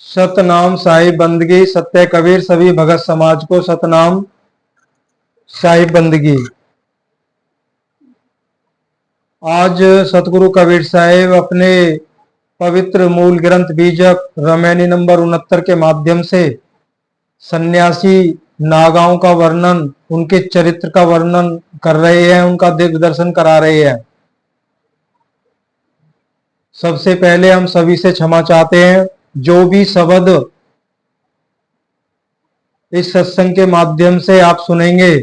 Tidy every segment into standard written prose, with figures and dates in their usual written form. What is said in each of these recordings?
सतनाम साहिब बंदगी सत्य कबीर सभी भगत समाज को सतनाम साहिब बंदगी। आज सतगुरु कबीर साहिब अपने पवित्र मूल ग्रंथ बीजक रामायणी नंबर 69 के माध्यम से सन्यासी नागाओं का वर्णन, उनके चरित्र का वर्णन कर रहे हैं, उनका दिव्य दर्शन करा रहे हैं। सबसे पहले हम सभी से क्षमा चाहते हैं। जो भी शब्द इस सत्संग के माध्यम से आप सुनेंगे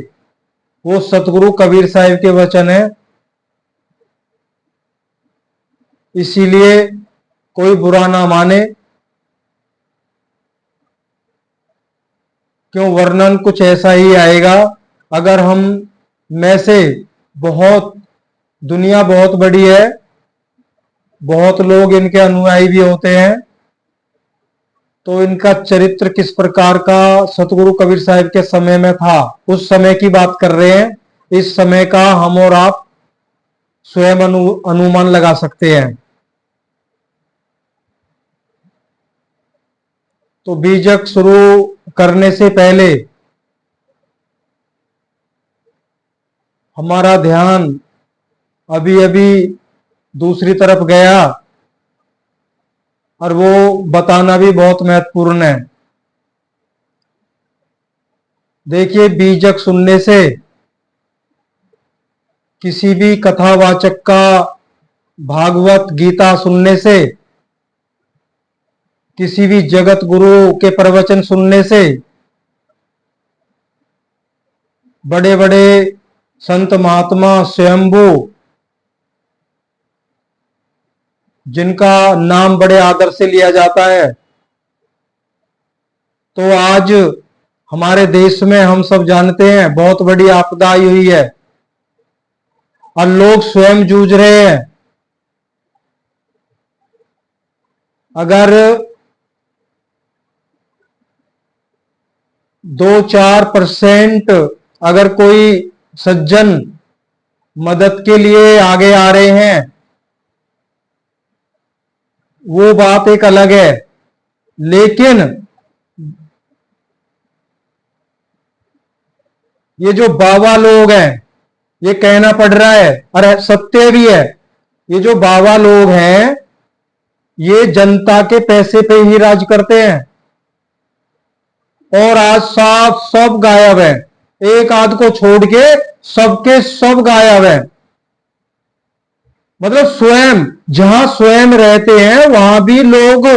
वो सतगुरु कबीर साहिब के वचन है, इसीलिए कोई बुरा ना माने। क्यों, वर्णन कुछ ऐसा ही आएगा। अगर हम में से दुनिया बहुत बड़ी है, बहुत लोग इनके अनुयायी भी होते हैं, तो इनका चरित्र किस प्रकार का सतगुरु कबीर साहिब के समय में था, उस समय की बात कर रहे हैं। इस समय का हम और आप स्वयं अनुमान लगा सकते हैं। तो बीजक शुरू करने से पहले हमारा ध्यान अभी अभी दूसरी तरफ गया, और वो बताना भी बहुत महत्वपूर्ण है। देखिए, बीजक सुनने से, किसी भी कथावाचक का भागवत गीता सुनने से, किसी भी जगत गुरु के प्रवचन सुनने से, बड़े बड़े संत महात्मा स्वयंभू जिनका नाम बड़े आदर से लिया जाता है, तो आज हमारे देश में हम सब जानते हैं बहुत बड़ी आपदा आई हुई है और लोग स्वयं जूझ रहे हैं। अगर 2-4% अगर कोई सज्जन मदद के लिए आगे आ रहे हैं, वो बात एक अलग है। लेकिन ये जो बाबा लोग हैं, ये कहना पड़ रहा है और सत्य भी है, ये जो बाबा लोग हैं ये जनता के पैसे पे ही राज करते हैं, और आज साफ सब गायब है। एक आध को छोड़ के सबके सब गायब है। मतलब स्वयं जहां स्वयं रहते हैं वहां भी लोग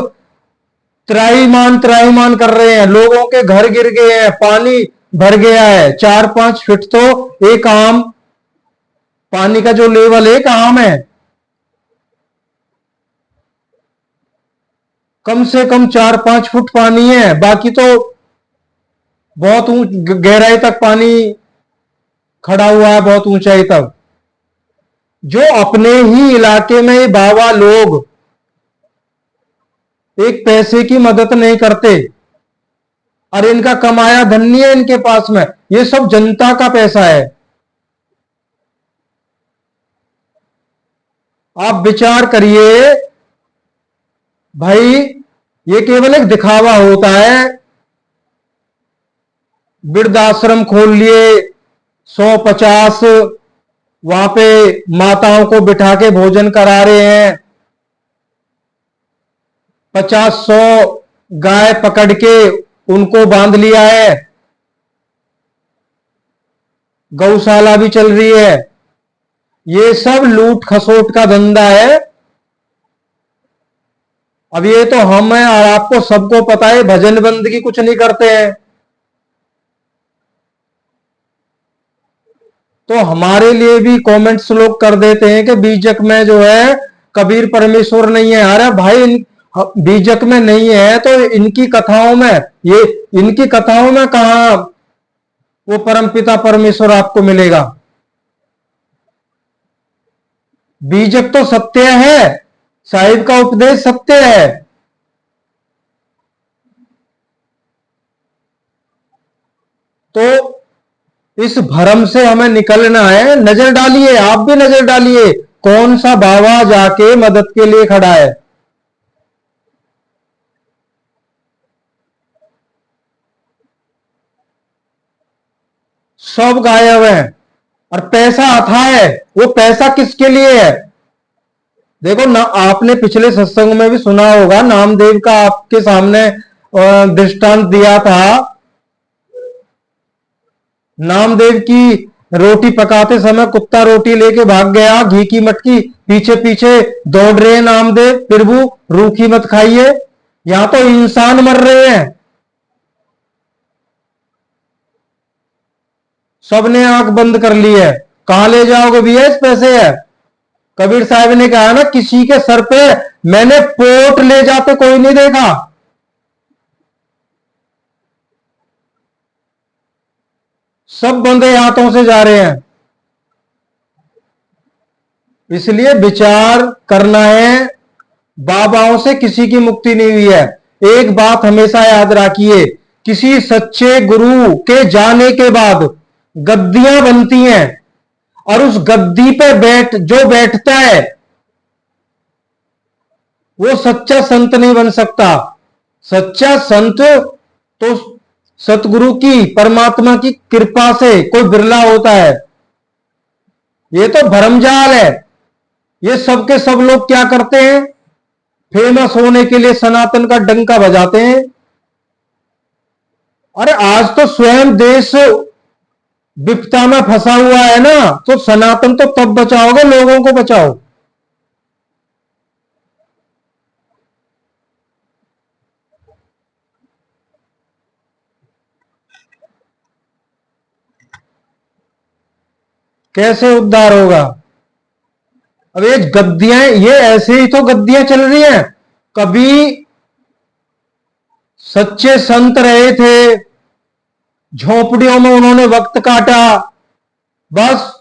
त्राईमान त्राईमान कर रहे हैं। लोगों के घर गिर गए हैं, पानी भर गया है 4-5 फीट, तो एक आम पानी का जो लेवल है, एक आम है, कम से कम 4-5 फुट पानी है। बाकी तो बहुत गहराई तक पानी खड़ा हुआ है, बहुत ऊंचाई तक। जो अपने ही इलाके में ये बाबा लोग एक पैसे की मदद नहीं करते, और इनका कमाया धन नहीं है इनके पास में, ये सब जनता का पैसा है। आप विचार करिए भाई, ये केवल एक दिखावा होता है। वृद्धाश्रम खोल लिए 100-50, वहां पे माताओं को बिठा के भोजन करा रहे हैं। 50-100 गाय पकड़ के उनको बांध लिया है। गौशाला भी चल रही है। ये सब लूट खसोट का धंधा है। अब ये तो हम हैं और आपको सबको पता है, भजन बंदगी कुछ नहीं करते हैं। तो हमारे लिए भी कमेंट्स लोग कर देते हैं कि बीजक में जो है कबीर परमेश्वर नहीं है। अरे भाई, बीजक में नहीं है तो इनकी कथाओं में, ये इनकी कथाओं में कहां वो परमपिता परमेश्वर आपको मिलेगा। बीजक तो सत्य है, साहिब का उपदेश सत्य है। तो इस भ्रम से हमें निकलना है। नजर डालिए, आप भी नजर डालिए, कौन सा बाबा जाके मदद के लिए खड़ा है। सब गायब है। और पैसा अथाह है, वो पैसा किसके लिए है? देखो ना, आपने पिछले सत्संग में भी सुना होगा, नामदेव का आपके सामने दृष्टांत दिया था। नामदेव की रोटी पकाते समय कुत्ता रोटी लेके भाग गया, घी की मटकी पीछे पीछे दौड़ रहे हैं नामदेव, प्रभु रूखी मत खाइए। यहां तो इंसान मर रहे हैं। सबने आंख बंद कर ली है। कहां ले जाओगे भैया इस पैसे है? कबीर साहब ने कहा ना, किसी के सर पे मैंने पोट ले जाते कोई नहीं देखा। सब बंदे हाथों से जा रहे हैं। इसलिए विचार करना है। बाबाओं से किसी की मुक्ति नहीं हुई है। एक बात हमेशा याद रखिए, किसी सच्चे गुरु के जाने के बाद गद्दियां बनती हैं, और उस गद्दी पे जो बैठता है वो सच्चा संत नहीं बन सकता। सच्चा संत तो सतगुरु की, परमात्मा की कृपा से कोई बिरला होता है। ये तो भरमजाल है। ये सबके सब लोग क्या करते हैं? फेमस होने के लिए सनातन का डंका बजाते हैं। अरे आज तो स्वयं देश विपदा में फंसा हुआ है ना, तो सनातन तो तब बचाओगे, लोगों को बचाओ। कैसे उद्धार होगा? अब ये गद्दियां, ये ऐसे ही तो गद्दियां चल रही हैं। कभी सच्चे संत रहे थे, झोपड़ियों में उन्होंने वक्त काटा, बस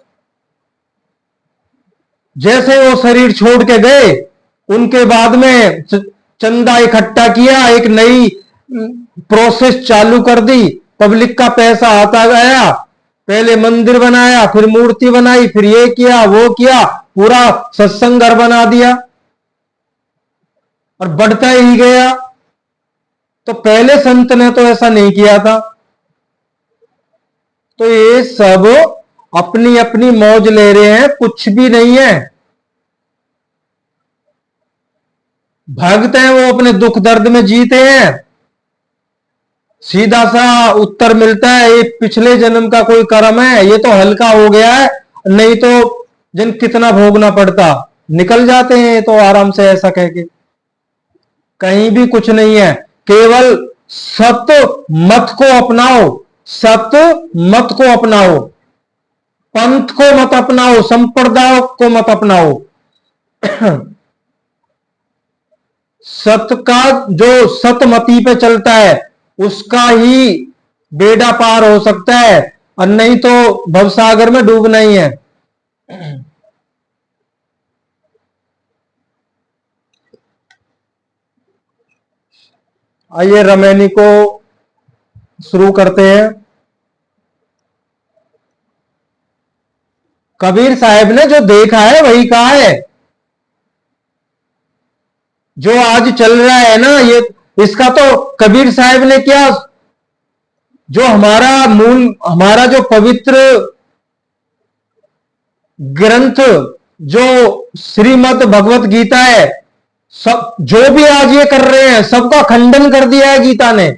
जैसे वो शरीर छोड़ के गए, उनके बाद में चंदा इकट्ठा किया, एक नई प्रोसेस चालू कर दी, पब्लिक का पैसा आता गया, पहले मंदिर बनाया, फिर मूर्ति बनाई, फिर ये किया वो किया, पूरा सत्संग घर बना दिया और बढ़ता ही गया। तो पहले संत ने तो ऐसा नहीं किया था। तो ये सब अपनी अपनी मौज ले रहे हैं, कुछ भी नहीं है। भक्त हैं वो अपने दुख दर्द में जीते हैं। सीधा सा उत्तर मिलता है, ये पिछले जन्म का कोई कर्म है, ये तो हल्का हो गया है, नहीं तो जिन कितना भोगना पड़ता। निकल जाते हैं तो आराम से, ऐसा कह के। कहीं भी कुछ नहीं है, केवल सत मत को अपनाओ, सत मत को अपनाओ, पंथ को मत अपनाओ, संप्रदाय को मत अपनाओ। सत का जो सतमती पे चलता है उसका ही बेड़ा पार हो सकता है, और नहीं तो भवसागर में डूबना ही है। आइए रमैनी को शुरू करते हैं। कबीर साहब ने जो देखा है वही कहा है। जो आज चल रहा है ना, ये इसका तो कबीर साहब ने क्या, जो हमारा मूल, हमारा जो पवित्र ग्रंथ जो श्रीमद् भगवत गीता है, सब जो भी आज ये कर रहे हैं सबका खंडन कर दिया है गीता ने।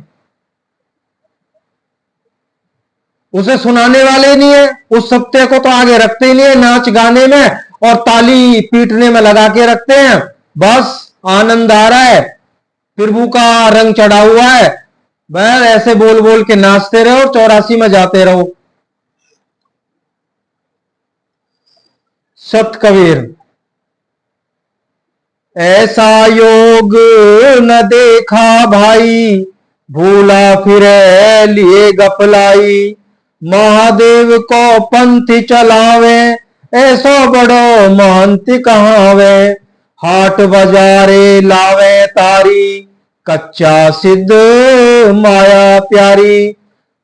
उसे सुनाने वाले नहीं है, उस सत्य को तो आगे रखते ही नहीं है, नाच गाने में और ताली पीटने में लगा के रखते हैं। बस आनंद आ रहा है, प्रभु का रंग चढ़ा हुआ है, बस ऐसे बोल बोल के नाचते रहो, 84 में जाते रहो। सत कबीर, ऐसा योग न देखा भाई, भूला फिर लिए गपलाई, महादेव को पंथी चलावे, ऐसा बड़ो महंत कहावे, हाट बाजारे लावे तारी, कच्चा सिद्ध माया प्यारी,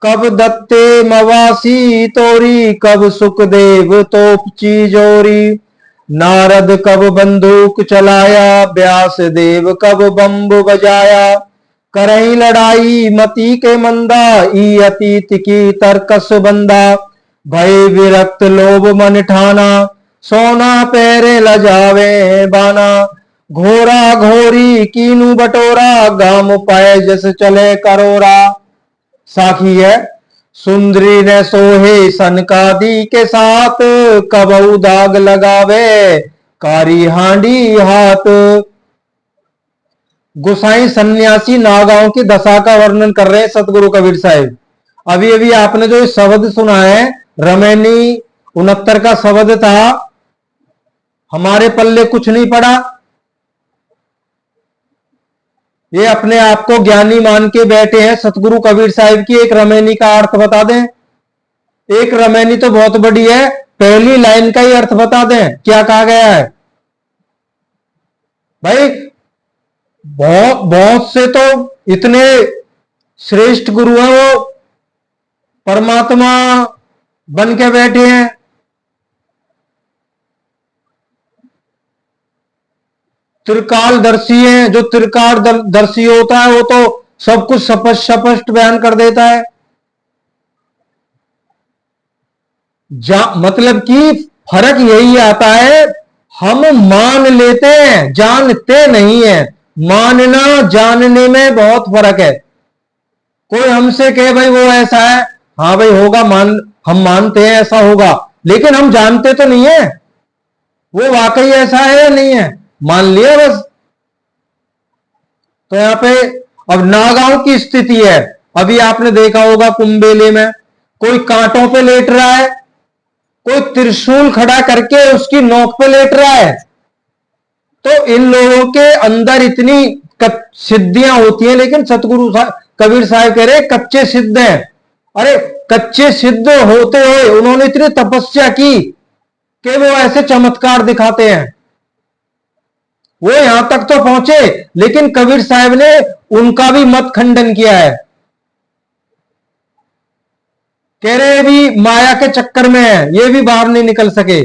कब दत्ते मवासी तोरी, कब सुखदेव तोप चीजोरी, नारद कब बंदूक चलाया, व्यास देव कब बम्ब बजाया, करही लड़ाई मती के मंदा, ई अतीत की तरकस बंदा, भय विरक्त लोभ मन ठाना, सोना पैरे लजावे बाना, घोरा घोरी कीनू बटोरा, गाम पाए जस चले करोरा। साखी है, सुंदरी ने सोहे सनकादि के साथ, कबऊ दाग लगावे कारी हांडी हाथ। गोसाई सन्यासी नागाओं की दशा का वर्णन कर रहे हैं सतगुरु कबीर साहिब। अभी अभी आपने जो शब्द सुना है, रमैनी 69 का शब्द था, हमारे पल्ले कुछ नहीं पड़ा। ये अपने आप को ज्ञानी मान के बैठे हैं। सतगुरु कबीर साहिब की एक रमैनी का अर्थ बता दें। एक रमैनी तो बहुत बड़ी है, पहली लाइन का ही अर्थ बता दें, क्या कहा गया है भाई। बहुत बहुत से तो इतने श्रेष्ठ गुरु हैं, वो परमात्मा बन के बैठे हैं। त्रिकाल दर्शी हैं। जो त्रिकाल दर्शी होता है वो तो सब कुछ स्पष्ट बयान कर देता है। मतलब कि फर्क यही आता है, हम मान लेते हैं, जानते नहीं है। मानना जानने में बहुत फर्क है। कोई हमसे कहे भाई वो ऐसा है, हाँ भाई होगा, हम मानते हैं ऐसा होगा, लेकिन हम जानते तो नहीं है वो वाकई ऐसा है या नहीं है, मान लिया बस। तो यहां पे अब नागाओं की स्थिति है। अभी आपने देखा होगा कुंभ मेले में कोई कांटों पे लेट रहा है, कोई त्रिशूल खड़ा करके उसकी नोक पे लेट रहा है। तो इन लोगों के अंदर इतनी सिद्धियां होती हैं, लेकिन सतगुरु कबीर साहब कह रहे कच्चे सिद्ध हैं। अरे कच्चे सिद्ध होते हुए उन्होंने इतनी तपस्या की कि वो ऐसे चमत्कार दिखाते हैं। वो यहां तक तो पहुंचे, लेकिन कबीर साहब ने उनका भी मत खंडन किया है। कह रहे भी माया के चक्कर में है, ये भी बाहर नहीं निकल सके।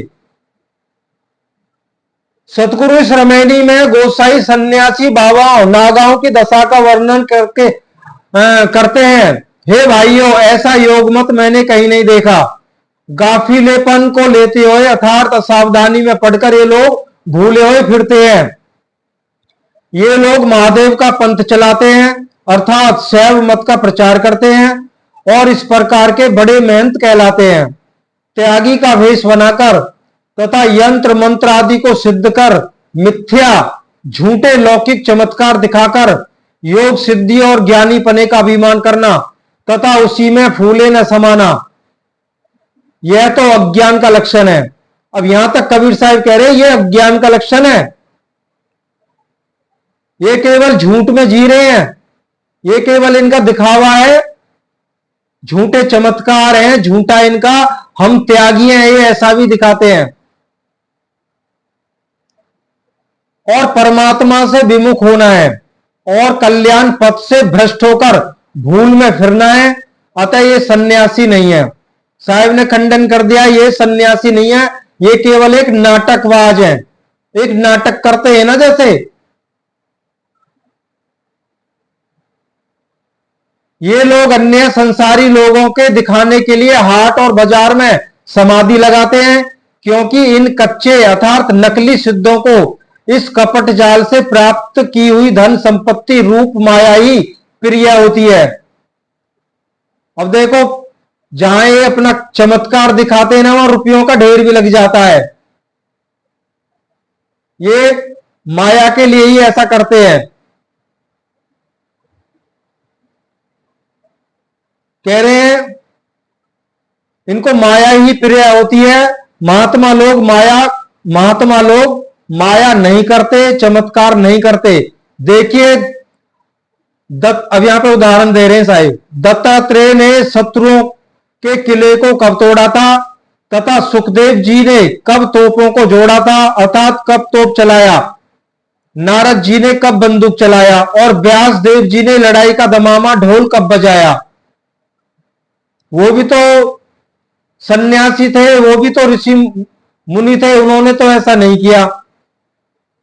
सतगुरु इस रमैनी में गोसाई सन्यासी बाबाओं नागाओं की दशा का वर्णन करते हैं। हे भाइयों, ऐसा योग मत मैंने कहीं नहीं देखा। गाफिलेपन को लेते हुए अर्थात असावधानी में पड़कर ये लोग भूले हुए फिरते हैं। ये लोग महादेव का पंथ चलाते हैं, अर्थात शैव मत का प्रचार करते हैं और इस प्रकार के बड़े महंत कहलाते हैं। त्यागी का वेश बनाकर तथा यंत्र मंत्र आदि को सिद्ध कर मिथ्या झूठे लौकिक चमत्कार दिखाकर योग सिद्धि और ज्ञानी पने का अभिमान करना तथा उसी में फूले न समाना, यह तो अज्ञान का लक्षण है। अब यहां तक कबीर साहब कह रहे यह अज्ञान का लक्षण है। ये केवल झूठ में जी रहे हैं, ये केवल इनका दिखावा है, झूठे चमत्कार हैं, झूठा इनका हम त्यागी हैं, ये ऐसा भी दिखाते हैं। और परमात्मा से विमुख होना है और कल्याण पथ से भ्रष्ट होकर भूल में फिरना है, अतः ये सन्यासी नहीं है। साहब ने खंडन कर दिया, ये सन्यासी नहीं है, ये केवल एक नाटकबाज है। एक नाटक करते हैं ना, जैसे ये लोग अन्य संसारी लोगों के दिखाने के लिए हाट और बाजार में समाधि लगाते हैं, क्योंकि इन कच्चे अर्थात नकली सिद्धों को इस कपट जाल से प्राप्त की हुई धन संपत्ति रूप माया ही प्रिय होती है। अब देखो, जहां ये अपना चमत्कार दिखाते हैं ना, वहां रुपयों का ढेर भी लग जाता है। ये माया के लिए ही ऐसा करते हैं। कह रहे हैं इनको माया ही प्रिय होती है। महात्मा लोग माया नहीं करते, चमत्कार नहीं करते। देखिए अब यहां पे उदाहरण दे रहे हैं साहिब। दत्तात्रेय ने शत्रुओं के किले को कब तोड़ा था तथा सुखदेव जी ने कब तोपों को जोड़ा था, अर्थात कब तोप चलाया। नारद जी ने कब बंदूक चलाया और व्यास देव जी ने लड़ाई का दमामा ढोल कब बजाया। वो भी तो सन्यासी थे, वो भी तो ऋषि मुनि थे, उन्होंने तो ऐसा नहीं किया।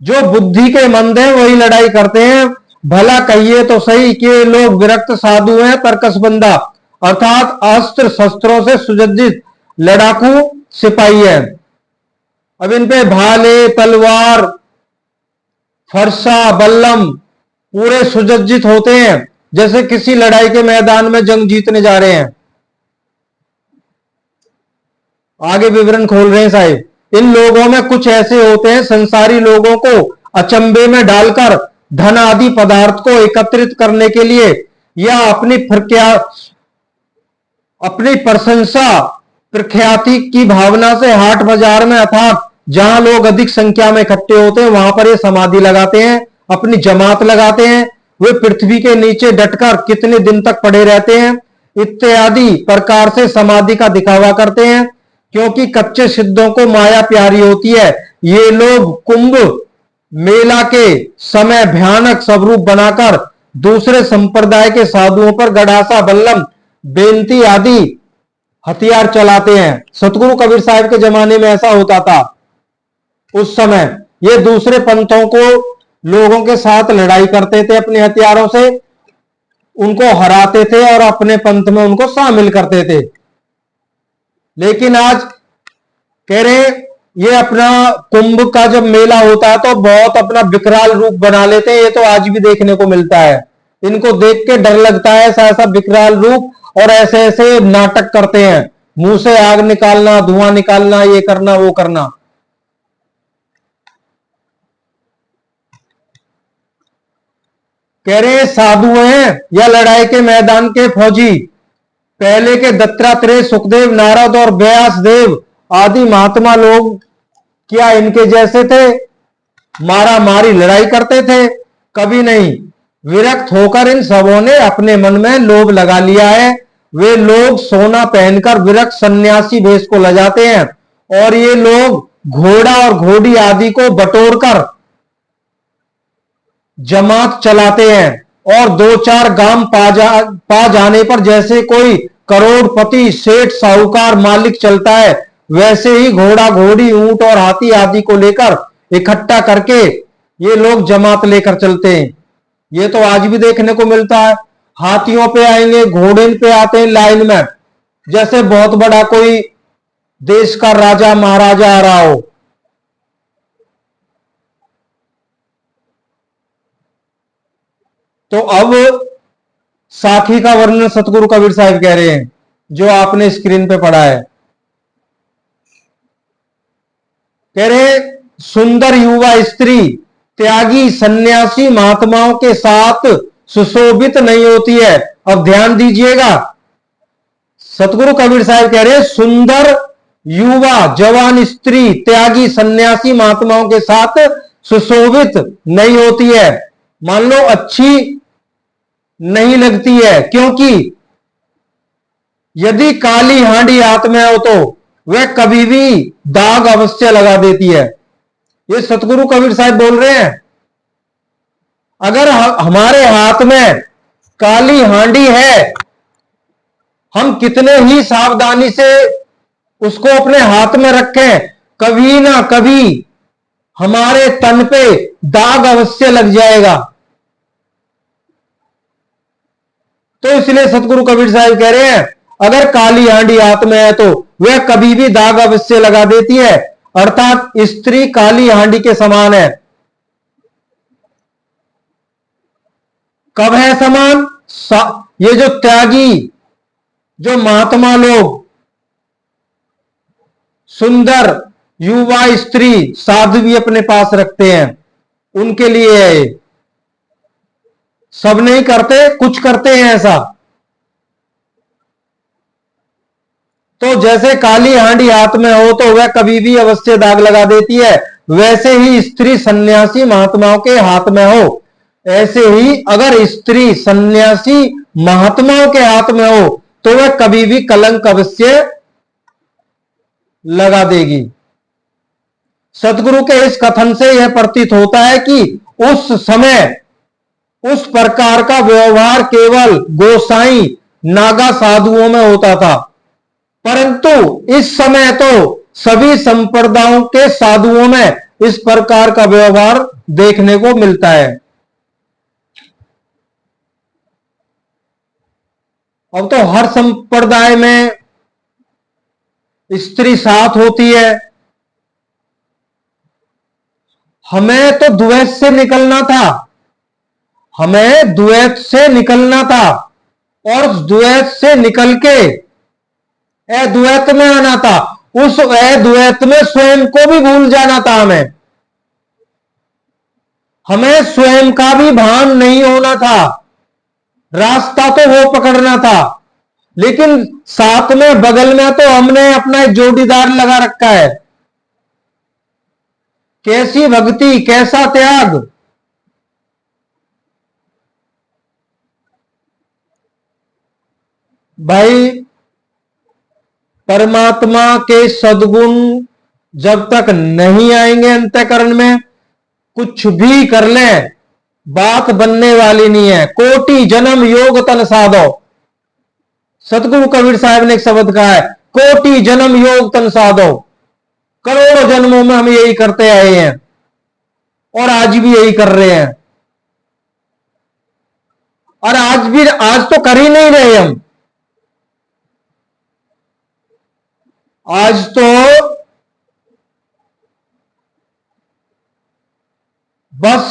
जो बुद्धि के मंद हैं वही लड़ाई करते हैं। भला कहिए तो सही कि लोग विरक्त साधु हैं, तर्कस बंदा, अर्थात अस्त्र शस्त्रों से सुसज्जित लड़ाकू सिपाही हैं। अब इन पे भाले, तलवार, फरसा, बल्लम पूरे सुसज्जित होते हैं, जैसे किसी लड़ाई के मैदान में जंग जीतने जा रहे हैं। आगे विवरण खोल रहे हैं साहिब। इन लोगों में कुछ ऐसे होते हैं, संसारी लोगों को अचंभे में डालकर धन आदि पदार्थ को एकत्रित करने के लिए या अपनी प्रशंसा प्रख्याति की भावना से हाट बाजार में अर्थात जहां लोग अधिक संख्या में इकट्ठे होते हैं वहां पर ये समाधि लगाते हैं, अपनी जमात लगाते हैं। वे पृथ्वी के नीचे डटकर कितने दिन तक पड़े रहते हैं इत्यादि प्रकार से समाधि का दिखावा करते हैं, क्योंकि कच्चे सिद्धों को माया प्यारी होती है। ये लोग कुंभ मेला के समय भयानक स्वरूप बनाकर दूसरे संप्रदाय के साधुओं पर गड़ासा, बल्लम, बेंती आदि हथियार चलाते हैं। सतगुरु कबीर साहब के जमाने में ऐसा होता था। उस समय ये दूसरे पंथों को लोगों के साथ लड़ाई करते थे, अपने हथियारों से उनको हराते थे और अपने पंथ में उनको शामिल करते थे। लेकिन आज कह रहे ये अपना कुंभ का जब मेला होता है तो बहुत अपना विकराल रूप बना लेते हैं। ये तो आज भी देखने को मिलता है। इनको देख के डर लगता है, ऐसा ऐसा विकराल रूप और ऐसे ऐसे नाटक करते हैं, मुंह से आग निकालना, धुआं निकालना, ये करना वो करना। कह रहे साधु हैं या लड़ाई के मैदान के फौजी। पहले के दत्तात्रेय, सुखदेव, नारद और व्यास देव आदि महात्मा लोग क्या इनके जैसे थे? मारा मारी लड़ाई करते थे? कभी नहीं। विरक्त होकर इन सबों ने अपने मन में लोभ लगा लिया है। वे लोग सोना पहनकर विरक्त सन्यासी भेष को लजाते हैं और ये लोग घोड़ा और घोड़ी आदि को बटोरकर जमात चलाते हैं और दो चार गांव पा जाने पर जैसे कोई करोड़पति, सेठ, साहूकार, मालिक चलता है, वैसे ही घोड़ा, घोड़ी, ऊंट और हाथी आदि को लेकर इकट्ठा करके ये लोग जमात लेकर चलते हैं। ये तो आज भी देखने को मिलता है। हाथियों पे आएंगे, घोड़े पे आते हैं लाइन में, जैसे बहुत बड़ा कोई देश का राजा महाराजा आ रहा हो। तो अब साखी का वर्णन सतगुरु कबीर साहब कह रहे हैं, जो आपने स्क्रीन पे पढ़ा है। कह रहे सुंदर युवा स्त्री त्यागी सन्यासी महात्माओं के साथ सुशोभित नहीं होती है। अब ध्यान दीजिएगा, सतगुरु कबीर साहब कह रहे सुंदर युवा जवान स्त्री त्यागी सन्यासी महात्माओं के साथ सुशोभित नहीं होती है। मान लो अच्छी नहीं लगती है, क्योंकि यदि काली हांडी हाथ में हो तो वह कभी भी दाग अवश्य लगा देती है। ये सतगुरु कबीर साहब बोल रहे हैं। अगर हमारे हाथ में काली हांडी है, हम कितने ही सावधानी से उसको अपने हाथ में रखें, कभी ना कभी हमारे तन पे दाग अवश्य लग जाएगा। तो इसलिए सतगुरु कबीर साहब कह रहे हैं अगर काली हांडी हाथ में है तो वह कभी भी दाग अवश्य लगा देती है, अर्थात स्त्री काली हांडी के समान है। कब है समान? ये जो त्यागी, जो महात्मा लोग, सुंदर युवा स्त्री साधु भी अपने पास रखते हैं, उनके लिए है। सब नहीं करते, कुछ करते हैं ऐसा। तो जैसे काली हांडी हाथ में हो तो वह कभी भी अवश्य दाग लगा देती है, वैसे ही स्त्री सन्यासी महात्माओं के हाथ में हो, ऐसे ही अगर स्त्री सन्यासी महात्माओं के हाथ में हो तो वह कभी भी कलंक अवश्य लगा देगी। सतगुरु के इस कथन से यह प्रतीत होता है कि उस समय उस प्रकार का व्यवहार केवल गोसाई नागा साधुओं में होता था, परंतु इस समय तो सभी संप्रदायों के साधुओं में इस प्रकार का व्यवहार देखने को मिलता है। अब तो हर संप्रदाय में स्त्री साथ होती है। हमें तो द्वैत से निकलना था, हमें द्वैत से निकलना था, और द्वैत से निकल के अद्वैत में आना था। उस अद्वैत में स्वयं को भी भूल जाना था। हमें स्वयं का भी भान नहीं होना था। रास्ता तो वो पकड़ना था, लेकिन साथ में बगल में तो हमने अपना एक जोड़ीदार लगा रखा है। कैसी भक्ति, कैसा त्याग। भाई, परमात्मा के सद्गुण जब तक नहीं आएंगे अंतःकरण में, कुछ भी कर ले बात बनने वाली नहीं है। कोटि जन्म योग तन साधो, सतगुरु कबीर साहब ने एक शब्द कहा है, कोटि जन्म योग तन साधो। करोड़ों जन्मों में हम यही करते आए हैं और आज भी यही कर रहे हैं, और आज तो कर ही नहीं रहे हम। आज तो बस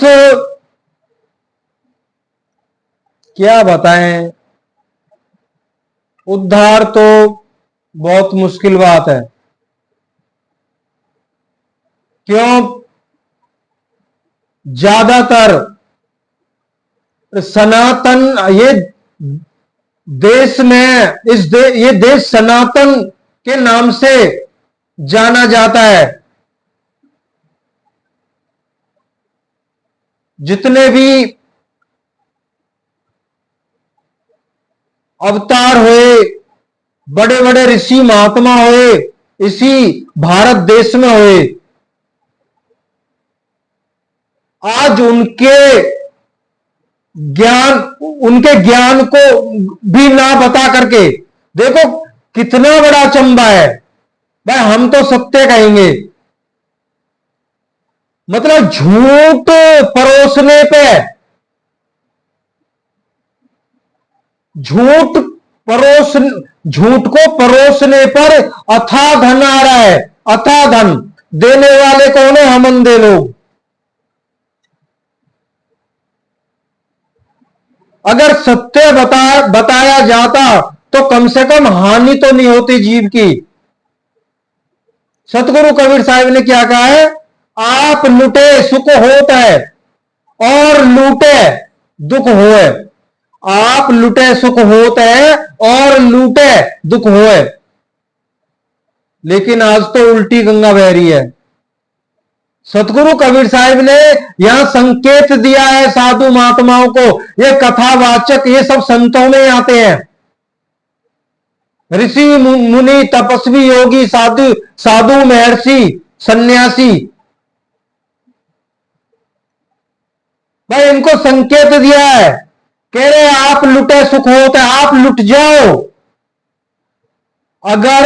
क्या बताएं, उद्धार तो बहुत मुश्किल बात है। क्यों? ज्यादातर सनातन, ये देश में ये देश सनातन के नाम से जाना जाता है। जितने भी अवतार हुए, बड़े बड़े ऋषि महात्मा हुए, इसी भारत देश में हुए। आज उनके ज्ञान को भी ना बता करके, देखो कितना बड़ा अचंभा है। भाई, हम तो सत्य कहेंगे, मतलब झूठ परोसने पे, झूठ झूठ को परोसने पर अथाह धन आ रहा है। अथाह धन देने वाले कौन है? हम अंधे लोग। अगर सत्य बताया जाता तो कम से कम हानि तो नहीं होती जीव की। सतगुरु कबीर साहब ने क्या कहा है? आप लुटे सुख होता है और लूटे दुख होए। आप लुटे सुख होता है और लूटे दुख होए। लेकिन आज तो उल्टी गंगा बह रही है। सतगुरु कबीर साहब ने यहां संकेत दिया है साधु महात्माओं को। ये कथावाचक, ये सब संतों में आते हैं। ऋषि मुनि, तपस्वी, योगी, साधु, साधु, महर्षि, सन्यासी, भाई इनको संकेत दिया है। कह रहे आप लुटे सुख होते, आप लुट जाओ। अगर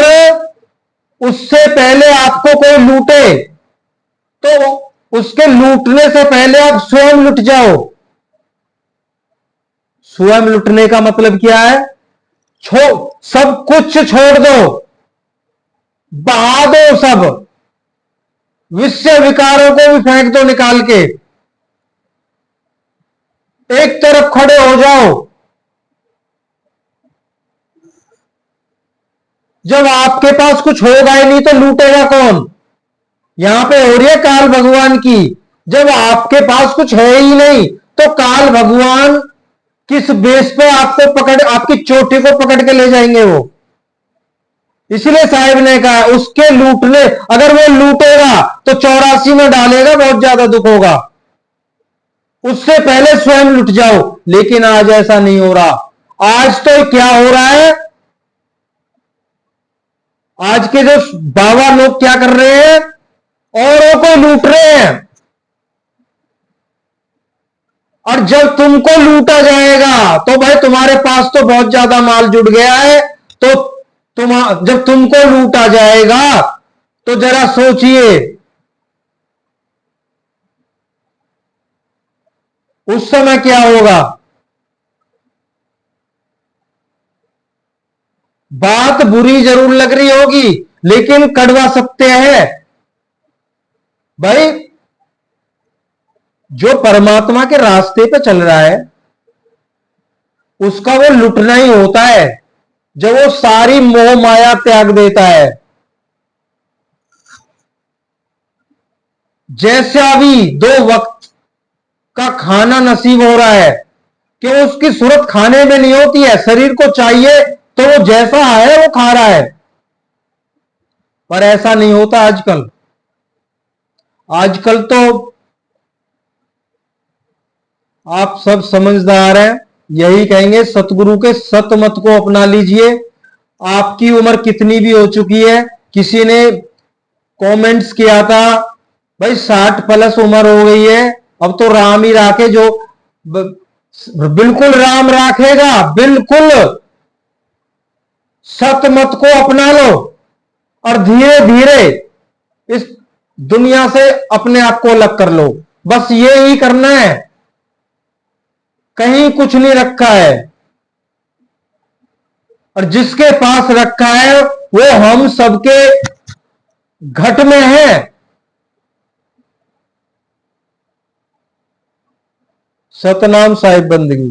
उससे पहले आपको कोई लूटे तो उसके लूटने से पहले आप स्वयं लुट जाओ। स्वयं लुटने का मतलब क्या है? सब कुछ छोड़ दो, बहा दो सब, विषय विकारों को भी फेंक दो निकाल के, एक तरफ खड़े हो जाओ। जब आपके पास कुछ होगा ही नहीं तो लूटेगा कौन? यहां पे हो रही है काल भगवान की। जब आपके पास कुछ है ही नहीं तो काल भगवान किस बेस पे आपको पकड़, आपकी चोटी को पकड़ के ले जाएंगे वो? इसलिए साहिब ने कहा उसके लूटने, अगर वो लूटेगा तो 84 में डालेगा, बहुत ज्यादा दुख होगा। उससे पहले स्वयं लुट जाओ। लेकिन आज ऐसा नहीं हो रहा। आज तो क्या हो रहा है? आज के जो बाबा लोग क्या कर रहे हैं? औरों को लूट रहे हैं। और जब तुमको लूटा जाएगा तो भाई तुम्हारे पास तो बहुत ज्यादा माल जुट गया है, तो जब तुमको लूटा जाएगा तो जरा सोचिए उस समय क्या होगा। बात बुरी जरूर लग रही होगी, लेकिन कड़वा सत्य है भाई, जो परमात्मा के रास्ते पे चल रहा है उसका वो लुटना ही होता है, जब वो सारी मोह माया त्याग देता है। जैसे अभी 2 वक्त का खाना नसीब हो रहा है कि उसकी सूरत खाने में नहीं होती है, शरीर को चाहिए तो वो जैसा है वो खा रहा है, पर ऐसा नहीं होता आजकल। आजकल तो आप सब समझदार हैं, यही कहेंगे सतगुरु के सत मत को अपना लीजिए। आपकी उम्र कितनी भी हो चुकी है, किसी ने कमेंट्स किया था भाई 60+ उम्र हो गई है, अब तो राम ही राखे, जो बिल्कुल राम राखेगा, बिल्कुल सत मत को अपना लो और धीरे धीरे इस दुनिया से अपने आप को अलग कर लो, बस ये ही करना है, कहीं कुछ नहीं रखा है। और जिसके पास रखा है वो हम सबके घट में है। सतनाम साहिब बंदगी।